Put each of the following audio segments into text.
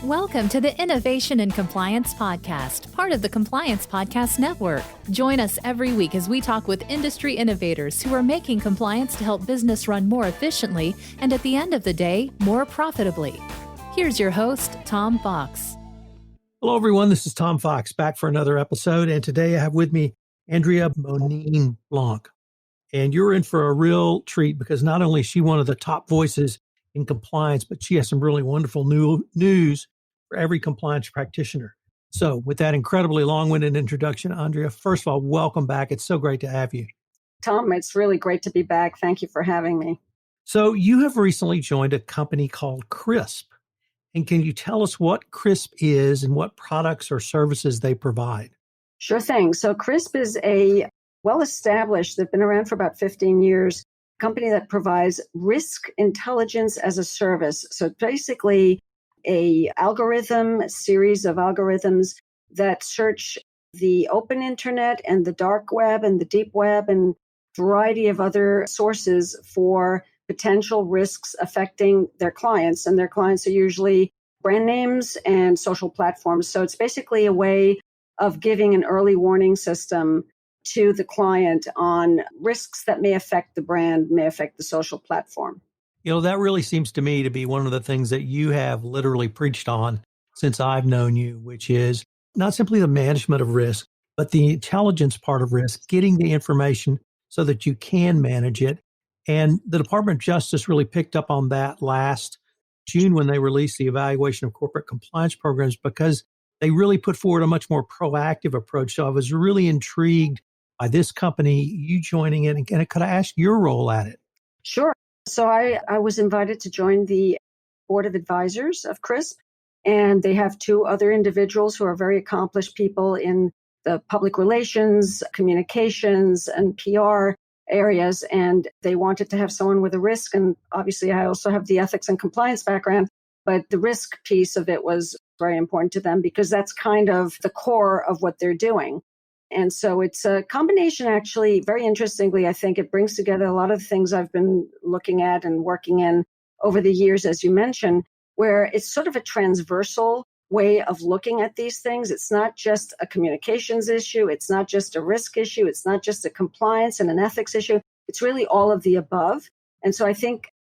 Welcome to the Innovation and Compliance Podcast, part of the Compliance Podcast Network. Join us every week as we talk with industry innovators who are making compliance to help business run more efficiently and at the end of the day, more profitably. Here's your host, Tom Fox. Hello, everyone. This is Tom Fox back for another episode. And today I have with me Andrea Bonime-Blanc. And you're in for a real treat because not only is she one of the top voices in compliance, but she has some really wonderful news for every compliance practitioner. So with that incredibly long-winded introduction, Andrea, first of all, welcome back. It's so great to have you. Tom, it's really great to be back. Thank you for having me. So you have recently joined a company called CRISP. And can you tell us what CRISP is and what products or services they provide? Sure thing. So CRISP is a well-established, they've been around for about 15 years, company that provides risk intelligence as a service. So basically a series of algorithms that search the open internet and the dark web and the deep web and variety of other sources for potential risks affecting their clients. And their clients are usually brand names and social platforms. So it's basically a way of giving an early warning system to the client on risks that may affect the brand, may affect the social platform. You know, that really seems to me to be one of the things that you have literally preached on since I've known you, which is not simply the management of risk, but the intelligence part of risk, getting the information so that you can manage it. And the Department of Justice really picked up on that last June when they released the evaluation of corporate compliance programs because they really put forward a much more proactive approach. So I was really intrigued by this company, you joining it, and could I ask your role at it? Sure. So I was invited to join the board of advisors of CRISP, and they have two other individuals who are very accomplished people in the public relations, communications, and PR areas, and they wanted to have someone with a risk, and obviously I also have the ethics and compliance background, but the risk piece of it was very important to them because that's kind of the core of what they're doing. And so it's a combination, actually, very interestingly, I think it brings together a lot of things I've been looking at and working in over the years, as you mentioned, where it's sort of a transversal way of looking at these things. It's not just a communications issue. It's not just a risk issue. It's not just a compliance and an ethics issue. It's really all of the above. And so I think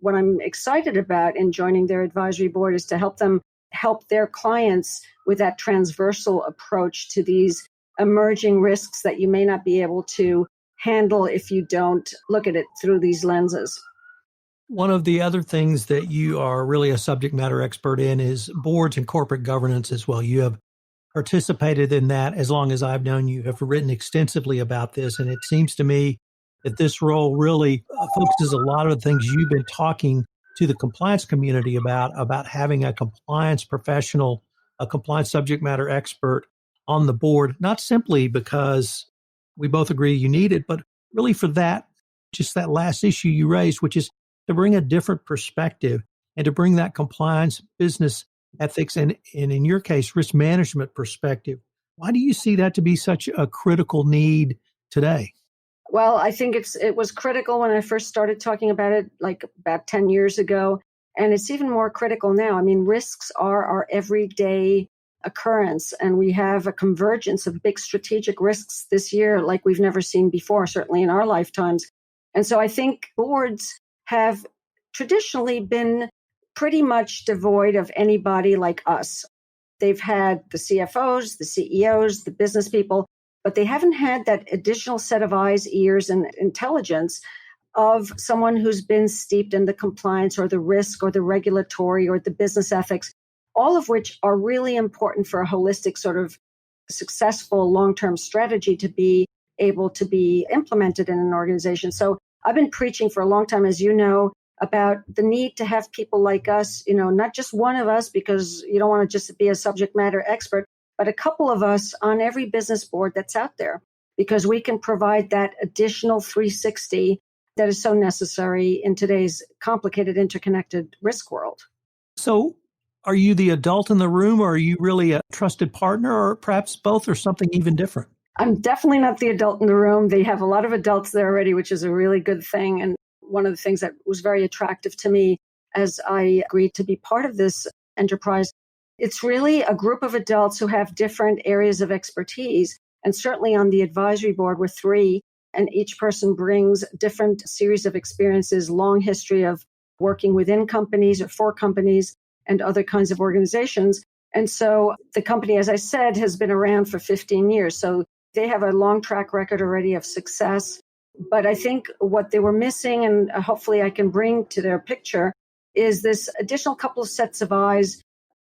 what I'm excited about in joining their advisory board is to help them help their clients with that transversal approach to these emerging risks that you may not be able to handle if you don't look at it through these lenses. One of the other things that you are really a subject matter expert in is boards and corporate governance as well. You have participated in that as long as I've known you, have written extensively about this. And it seems to me that this role really focuses a lot of the things you've been talking to the compliance community about having a compliance professional, a compliance subject matter expert on the board, not simply because we both agree you need it, but really for that, just that last issue you raised, which is to bring a different perspective and to bring that compliance, business ethics, and in your case, risk management perspective. Why do you see that to be such a critical need today? Well, I think it was critical when I first started talking about it, like about 10 years ago. And it's even more critical now. I mean, risks are our everyday occurrence, and we have a convergence of big strategic risks this year like we've never seen before, certainly in our lifetimes. And so I think boards have traditionally been pretty much devoid of anybody like us. They've had the CFOs, the CEOs, the business people, but they haven't had that additional set of eyes, ears, and intelligence of someone who's been steeped in the compliance or the risk or the regulatory or the business ethics, all of which are really important for a holistic sort of successful long-term strategy to be able to be implemented in an organization. So I've been preaching for a long time, as you know, about the need to have people like us, not just one of us, because you don't want to just be a subject matter expert, but a couple of us on every business board that's out there, because we can provide that additional 360 that is so necessary in today's complicated, interconnected risk world. So are you the adult in the room, or are you really a trusted partner, or perhaps both, or something even different? I'm definitely not the adult in the room. They have a lot of adults there already, which is a really good thing. And one of the things that was very attractive to me as I agreed to be part of this enterprise It's really a group of adults who have different areas of expertise. And certainly on the advisory board, we're three, and each person brings different series of experiences, long history of working within companies or for companies and other kinds of organizations. And so the company, as I said, has been around for 15 years. So they have a long track record already of success. But I think what they were missing, and hopefully I can bring to their picture, is this additional couple of sets of eyes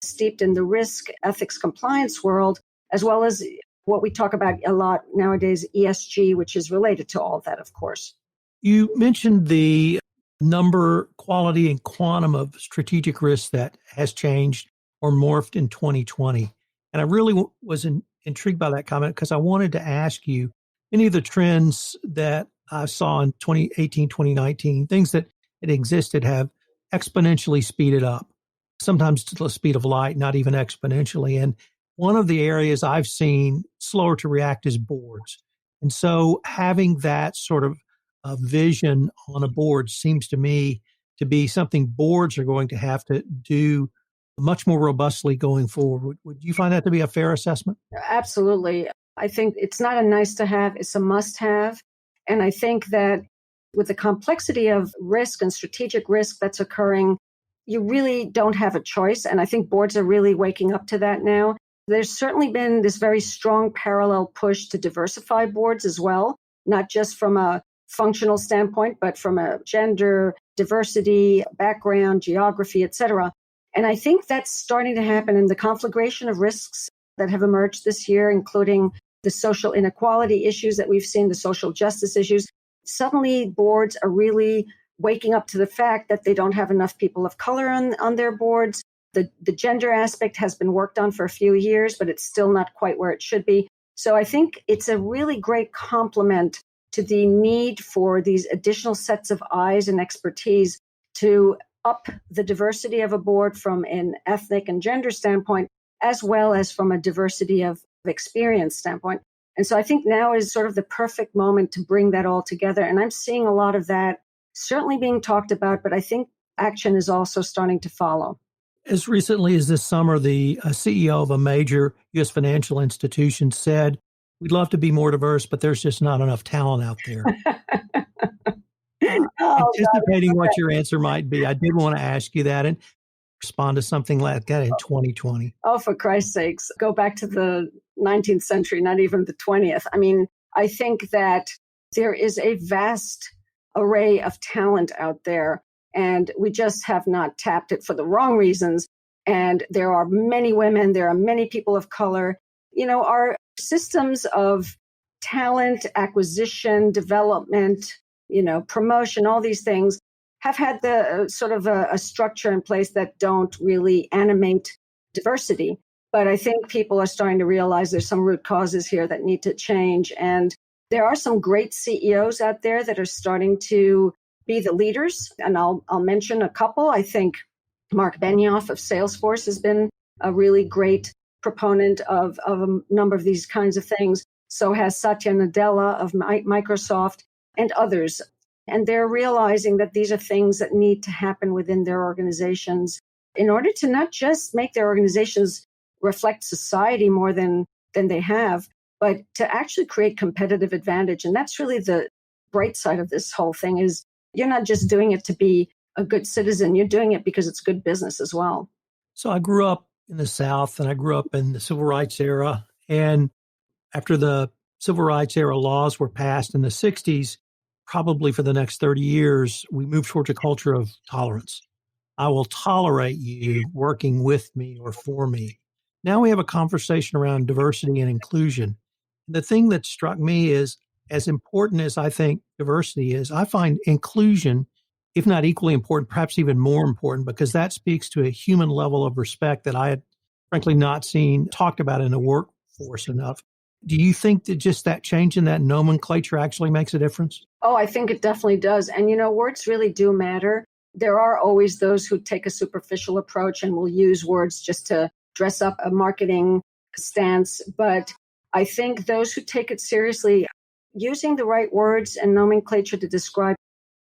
steeped in the risk, ethics, compliance world, as well as what we talk about a lot nowadays, ESG, which is related to all of that, of course. You mentioned the number, quality, and quantum of strategic risk that has changed or morphed in 2020. And I really was intrigued by that comment because I wanted to ask you, many of the trends that I saw in 2018, 2019, things that had existed have exponentially speeded up, sometimes to the speed of light, not even exponentially. And one of the areas I've seen slower to react is boards. And so having that sort of vision on a board seems to me to be something boards are going to have to do much more robustly going forward. Would you find that to be a fair assessment? Absolutely. I think it's not a nice to have, it's a must have. And I think that with the complexity of risk and strategic risk that's occurring, you really don't have a choice. And I think boards are really waking up to that now. There's certainly been this very strong parallel push to diversify boards as well, not just from a functional standpoint, but from a gender, diversity, background, geography, et cetera. And I think that's starting to happen in the conflagration of risks that have emerged this year, including the social inequality issues that we've seen, the social justice issues. Suddenly, boards are really waking up to the fact that they don't have enough people of color on their boards. The gender aspect has been worked on for a few years, but it's still not quite where it should be. So I think it's a really great complement to the need for these additional sets of eyes and expertise to up the diversity of a board from an ethnic and gender standpoint, as well as from a diversity of experience standpoint. And so I think now is sort of the perfect moment to bring that all together. And I'm seeing a lot of that certainly being talked about, but I think action is also starting to follow. As recently as this summer, the CEO of a major U.S. financial institution said, "We'd love to be more diverse, but there's just not enough talent out there." Anticipating what your answer might be, I did want to ask you that and respond to something like that in 2020. Oh, for Christ's sakes, go back to the 19th century, not even the 20th. I mean, I think that there is a vast array of talent out there, and we just have not tapped it for the wrong reasons. And there are many women, there are many people of color. You know, our systems of talent acquisition, development, promotion, all these things have had the sort of a structure in place that don't really animate diversity. But I think people are starting to realize there's some root causes here that need to change. And there are some great CEOs out there that are starting to be the leaders. And I'll mention a couple. I think Mark Benioff of Salesforce has been a really great proponent of a number of these kinds of things. So has Satya Nadella of Microsoft and others. And they're realizing that these are things that need to happen within their organizations in order to not just make their organizations reflect society more than they have, but to actually create competitive advantage. And that's really the bright side of this whole thing is you're not just doing it to be a good citizen, you're doing it because it's good business as well. So I grew up in the South and I grew up in the civil rights era. And after the civil rights era laws were passed in the 60s, probably for the next 30 years, we moved towards a culture of tolerance. I will tolerate you working with me or for me. Now we have a conversation around diversity and inclusion. The thing that struck me is, as important as I think diversity is, I find inclusion, if not equally important, perhaps even more important, because that speaks to a human level of respect that I had frankly not seen talked about in the workforce enough. Do you think that just that change in that nomenclature actually makes a difference? Oh, I think it definitely does. And, words really do matter. There are always those who take a superficial approach and will use words just to dress up a marketing stance. But I think those who take it seriously, using the right words and nomenclature to describe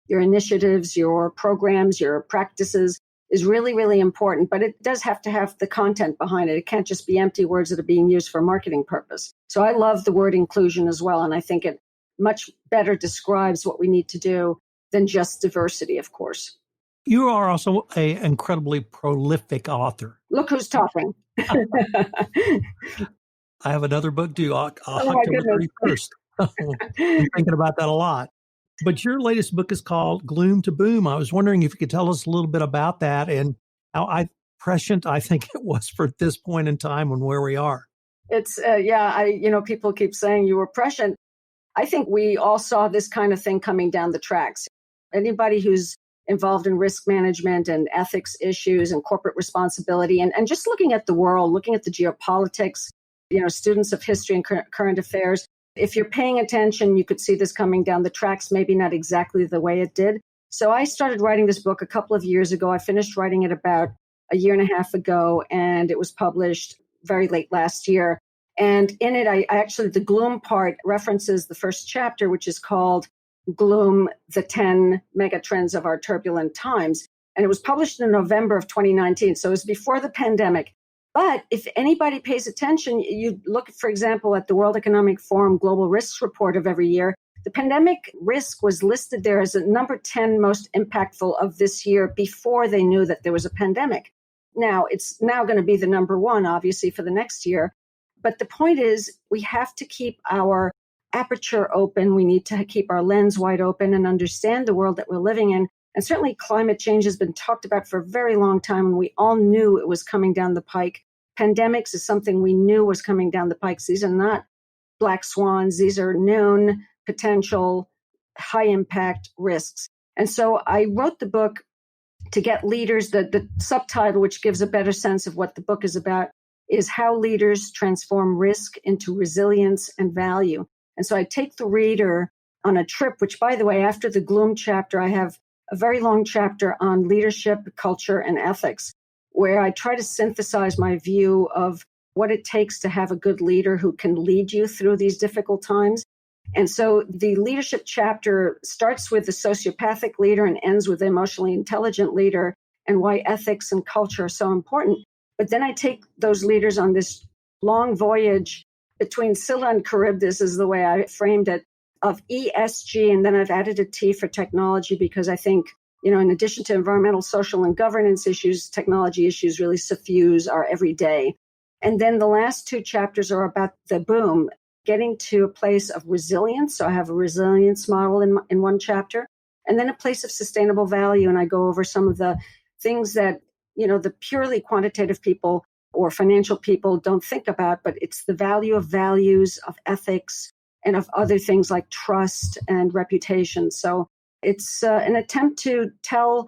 your initiatives, your programs, your practices is really, really important, but it does have to have the content behind it. It can't just be empty words that are being used for marketing purpose. So I love the word inclusion as well, and I think it much better describes what we need to do than just diversity, of course. You are also an incredibly prolific author. Look who's talking. I have another book due Oh my October goodness. 31st. I'm thinking about that a lot. But your latest book is called Gloom to Boom. I was wondering if you could tell us a little bit about that and how prescient I think it was for this point in time and where we are. It's, people keep saying you were prescient. I think we all saw this kind of thing coming down the tracks. Anybody who's involved in risk management and ethics issues and corporate responsibility and just looking at the world, looking at the geopolitics, students of history and current affairs, if you're paying attention, you could see this coming down the tracks, maybe not exactly the way it did. So I started writing this book a couple of years ago. I finished writing it about a year and a half ago, and it was published very late last year. And in it, I actually, the Gloom part references the first chapter, which is called Gloom, the 10 Megatrends of Our Turbulent Times. And it was published in November of 2019. So it was before the pandemic. But if anybody pays attention, you look, for example, at the World Economic Forum Global Risks Report of every year, the pandemic risk was listed there as a number 10 most impactful of this year before they knew that there was a pandemic. Now, it's now going to be the number one, obviously, for the next year. But the point is, we have to keep our aperture open. We need to keep our lens wide open and understand the world that we're living in. And certainly climate change has been talked about for a very long time, and we all knew it was coming down the pike. Pandemics is something we knew was coming down the pike. These are not black swans. These are known potential high impact risks. And so I wrote the book to get leaders, the subtitle, which gives a better sense of what the book is about, is How Leaders Transform Risk into Resilience and Value. And so I take the reader on a trip, which, by the way, after the Gloom chapter, I have a very long chapter on leadership, culture, and ethics, where I try to synthesize my view of what it takes to have a good leader who can lead you through these difficult times. And so the leadership chapter starts with the sociopathic leader and ends with the emotionally intelligent leader and why ethics and culture are so important. But then I take those leaders on this long voyage between Scylla and Charybdis, is the way I framed it, of ESG. And then I've added a T for technology because I think, in addition to environmental, social, and governance issues, technology issues really suffuse our everyday. And then the last two chapters are about the boom, getting to a place of resilience. So I have a resilience model in one chapter, and then a place of sustainable value. And I go over some of the things that, the purely quantitative people or financial people don't think about, but it's the value of values, of ethics, and of other things like trust and reputation. So it's an attempt to tell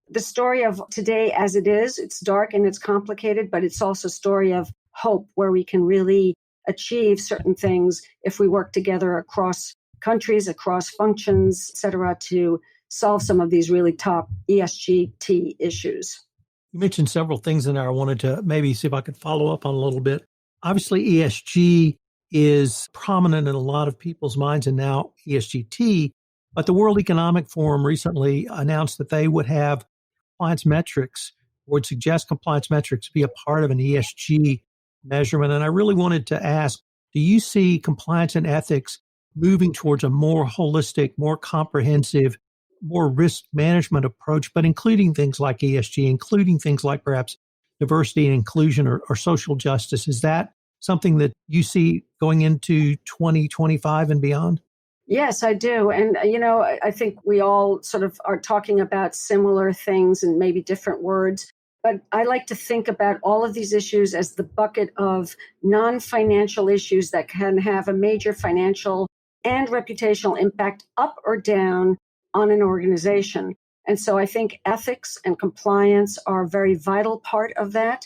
the story of today as it is. It's dark and it's complicated, but it's also a story of hope where we can really achieve certain things if we work together across countries, across functions, et cetera, to solve some of these really top ESG issues. You mentioned several things in there I wanted to maybe see if I could follow up on a little bit. Obviously, ESG is prominent in a lot of people's minds, and now ESGT. But the World Economic Forum recently announced that they would have compliance metrics, would suggest compliance metrics be a part of an ESG measurement. And I really wanted to ask, do you see compliance and ethics moving towards a more holistic, more comprehensive, more risk management approach, but including things like ESG, including things like perhaps diversity and inclusion or social justice? Is that something that you see going into 2025 and beyond? Yes, I do. And, I think we all sort of are talking about similar things and maybe different words. But I like to think about all of these issues as the bucket of non-financial issues that can have a major financial and reputational impact up or down on an organization. And so I think ethics and compliance are a very vital part of that.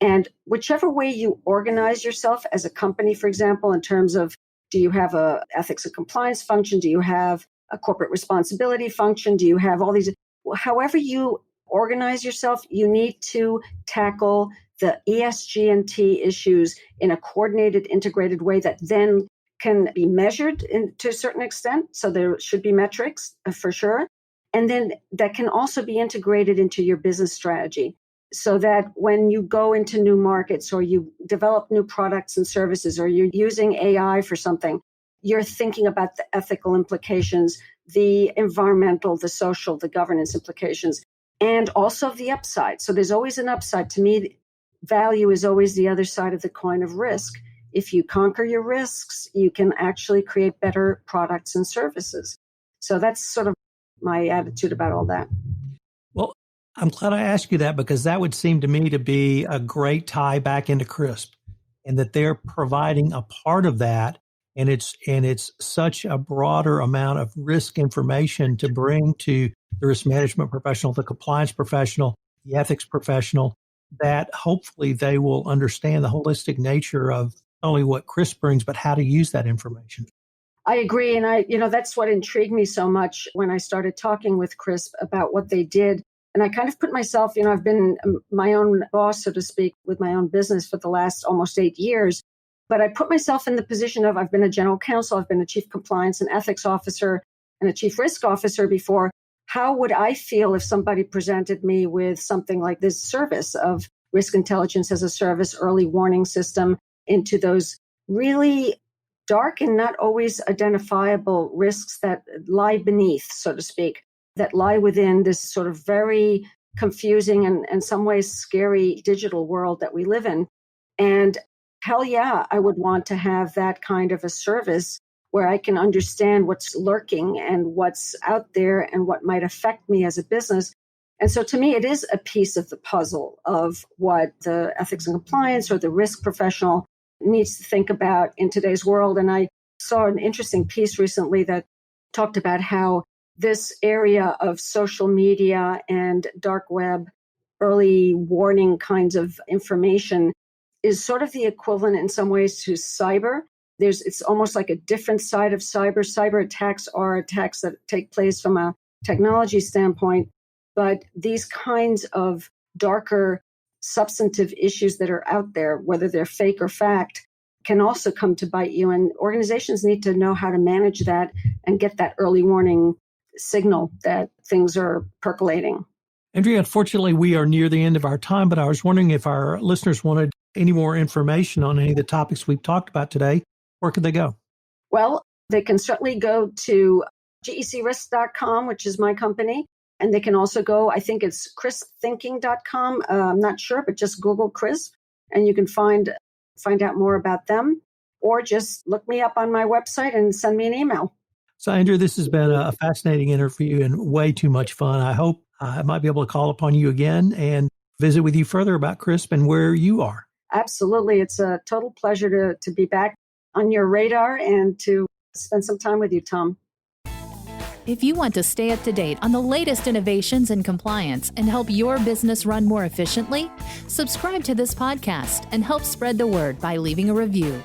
And whichever way you organize yourself as a company, for example, in terms of, do you have a ethics and compliance function? Do you have a corporate responsibility function? Do you have all these? However you organize yourself, you need to tackle the ESG and T issues in a coordinated, integrated way that then can be measured to a certain extent. So there should be metrics for sure. And then that can also be integrated into your business strategy so that when you go into new markets or you develop new products and services or you're using AI for something, you're thinking about the ethical implications, the environmental, the social, the governance implications, and also the upside. So there's always an upside. To me, value is always the other side of the coin of risk. If you conquer your risks, you can actually create better products and services. So that's sort of my attitude about all that. Well, I'm glad I asked you that because that would seem to me to be a great tie back into CRISP, and that they're providing a part of that. And it's such a broader amount of risk information to bring to the risk management professional, the compliance professional, the ethics professional, that hopefully they will understand the holistic nature of not only what CRISP brings, but how to use that information. I agree. And that's what intrigued me so much when I started talking with CRISP about what they did. And I kind of put myself, I've been my own boss, so to speak, with my own business for the last almost 8 years. But I put myself in the position of I've been a general counsel, I've been a chief compliance and ethics officer and a chief risk officer before. How would I feel if somebody presented me with something like this service of risk intelligence as a service, early warning system into those really dark and not always identifiable risks that lie beneath, so to speak, that lie within this sort of very confusing and in some ways scary digital world that we live in. And hell yeah, I would want to have that kind of a service where I can understand what's lurking and what's out there and what might affect me as a business. And so to me, it is a piece of the puzzle of what the ethics and compliance or the risk professional needs to think about in today's world. And I saw an interesting piece recently that talked about how this area of social media and dark web, early warning kinds of information is sort of the equivalent in some ways to cyber. It's almost like a different side of cyber. Cyber attacks are attacks that take place from a technology standpoint, but these kinds of darker substantive issues that are out there, whether they're fake or fact, can also come to bite you. And organizations need to know how to manage that and get that early warning signal that things are percolating. Andrea, unfortunately, we are near the end of our time, but I was wondering if our listeners wanted any more information on any of the topics we've talked about today, where could they go? Well, they can certainly go to gecrisk.com, which is my company. And they can also go, I think it's crispthinking.com. I'm not sure, but just Google CRISP and you can find out more about them, or just look me up on my website and send me an email. So, Andrea, this has been a fascinating interview and way too much fun. I hope I might be able to call upon you again and visit with you further about CRISP and where you are. Absolutely. It's a total pleasure to be back on your radar and to spend some time with you, Tom. If you want to stay up to date on the latest innovations in compliance and help your business run more efficiently, subscribe to this podcast and help spread the word by leaving a review.